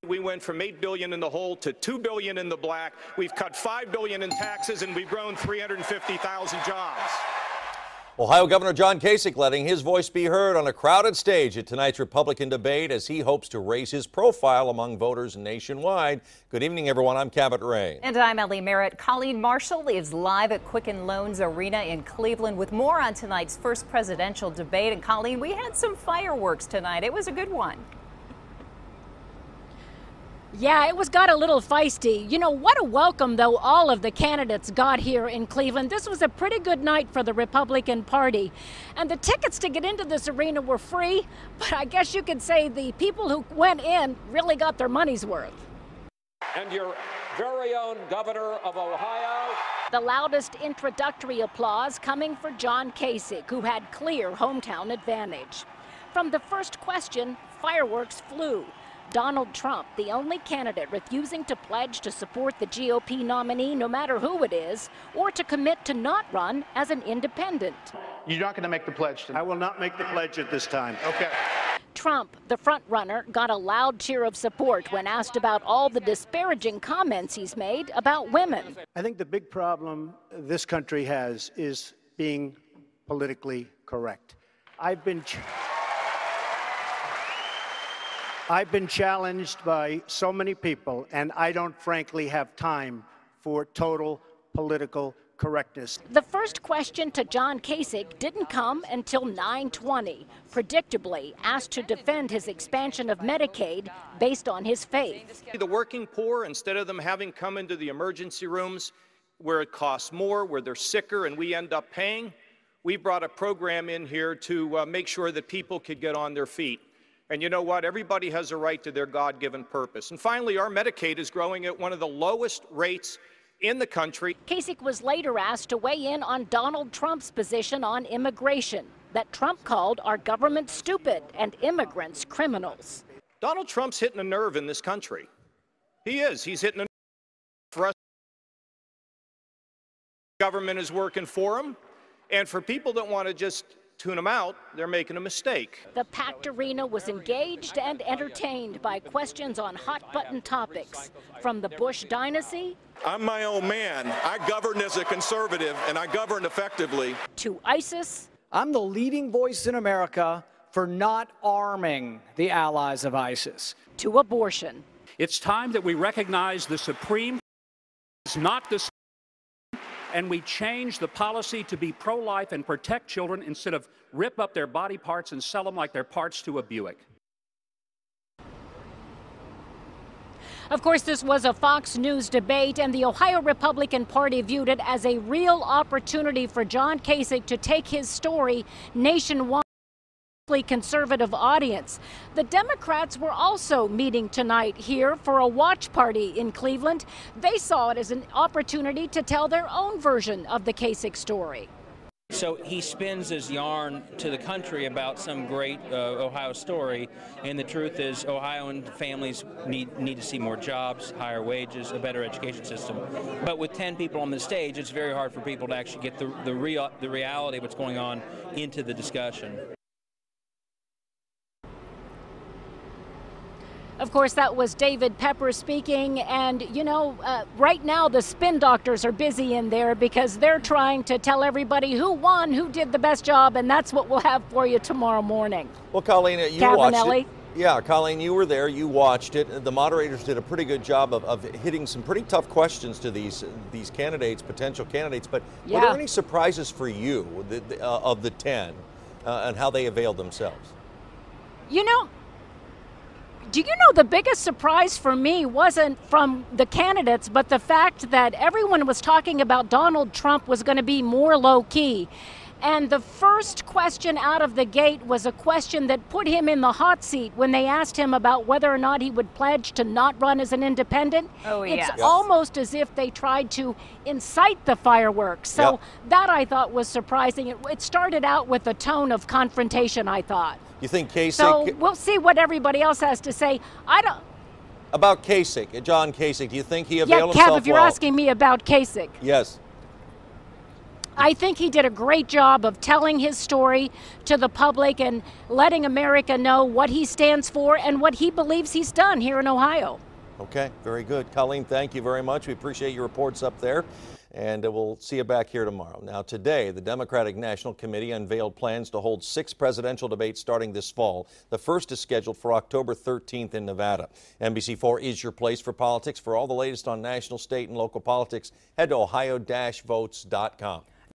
We went from $8 billion in the hole to $2 billion in the black. We've cut $5 billion in taxes, and we've grown 350,000 jobs. Ohio Governor John Kasich letting his voice be heard on a crowded stage at tonight's Republican debate as he hopes to raise his profile among voters nationwide. Good evening, everyone. I'm Cabot Ray. And I'm Ellie Merritt. Colleen Marshall is live at Quicken Loans Arena in Cleveland with more on tonight's first presidential debate. And Colleen, we had some fireworks tonight. It was a good one. Yeah, it got a little feisty. You know, what a welcome, though, all of the candidates got here in Cleveland. This was a pretty good night for the Republican Party. And the tickets to get into this arena were free, but I guess you could say the people who went in really got their money's worth. And your very own governor of Ohio. The loudest introductory applause coming for John Kasich, who had clear hometown advantage. From the first question, fireworks flew. Donald Trump, the only candidate refusing to pledge to support the GOP nominee, no matter who it is, or to commit to not run as an independent. You're not going to make the pledge tonight? I will not make the pledge at this time. Okay. Trump, the frontrunner, got a loud cheer of support when asked about all the disparaging comments he's made about women. I think the big problem this country has is being politically correct. I've been challenged by so many people, and I don't frankly have time for total political correctness. The first question to John Kasich didn't come until 9:20, predictably asked to defend his expansion of Medicaid based on his faith. The working poor, instead of them having come into the emergency rooms where it costs more, where they're sicker and we end up paying, we brought a program in here to make sure that people could get on their feet. And you know what? Everybody has a right to their God-given purpose. And finally, our Medicaid is growing at one of the lowest rates in the country. Kasich was later asked to weigh in on Donald Trump's position on immigration, that Trump called our government stupid and immigrants criminals. Donald Trump's hitting a nerve in this country. He is. He's hitting a nerve for us. Government is working for him. And for people that want to just tune them out, they're making a mistake. The packed arena was engaged and entertained by questions on hot-button topics, from the Bush dynasty. I'm my own man. I govern as a conservative, and I govern effectively. To ISIS. I'm the leading voice in America for not arming the allies of ISIS. To abortion. It's time that we recognize the Supreme is not the and we change the policy to be pro-life and protect children instead of rip up their body parts and sell them like they're parts to a Buick. Of course, this was a Fox News debate, and the Ohio Republican Party viewed it as a real opportunity for John Kasich to take his story nationwide. Conservative audience. The Democrats were also meeting tonight here for a watch party in Cleveland. They saw it as an opportunity to tell their own version of the Kasich story. So he spins his yarn to the country about some great Ohio story, and the truth is Ohioan families need to see more jobs, higher wages, a better education system. But with 10 people on the stage, it's very hard for people to actually get the reality of what's going on into the discussion. Of course, that was David Pepper speaking, and you know, right now the spin doctors are busy in there because they're trying to tell everybody who won, who did the best job, and that's what we'll have for you tomorrow morning. Well, Colleen, you watched it. Yeah, Colleen, you were there, you watched it. The moderators did a pretty good job of hitting some pretty tough questions to these candidates, potential candidates, but were there any surprises for you of the 10 and how they availed themselves? You know, do you know the biggest surprise for me wasn't from the candidates, but the fact that everyone was talking about Donald Trump was going to be more low-key. And the first question out of the gate was a question that put him in the hot seat when they asked him about whether or not he would pledge to not run as an independent. Oh, yes. It's almost as if they tried to incite the fireworks. So that I thought was surprising. It started out with a tone of confrontation, I thought. You think Kasich? So we'll see what everybody else has to say. I don't. About Kasich, John Kasich, do you think he availed himself Kev, well? if you're asking me about Kasich. Yes. I think he did a great job of telling his story to the public and letting America know what he stands for and what he believes he's done here in Ohio. Okay, very good. Colleen, thank you very much. We appreciate your reports up there, and we'll see you back here tomorrow. Now, today, the Democratic National Committee unveiled plans to hold 6 presidential debates starting this fall. The first is scheduled for October 13th in Nevada. NBC4 is your place for politics. For all the latest on national, state, and local politics, head to ohio-votes.com.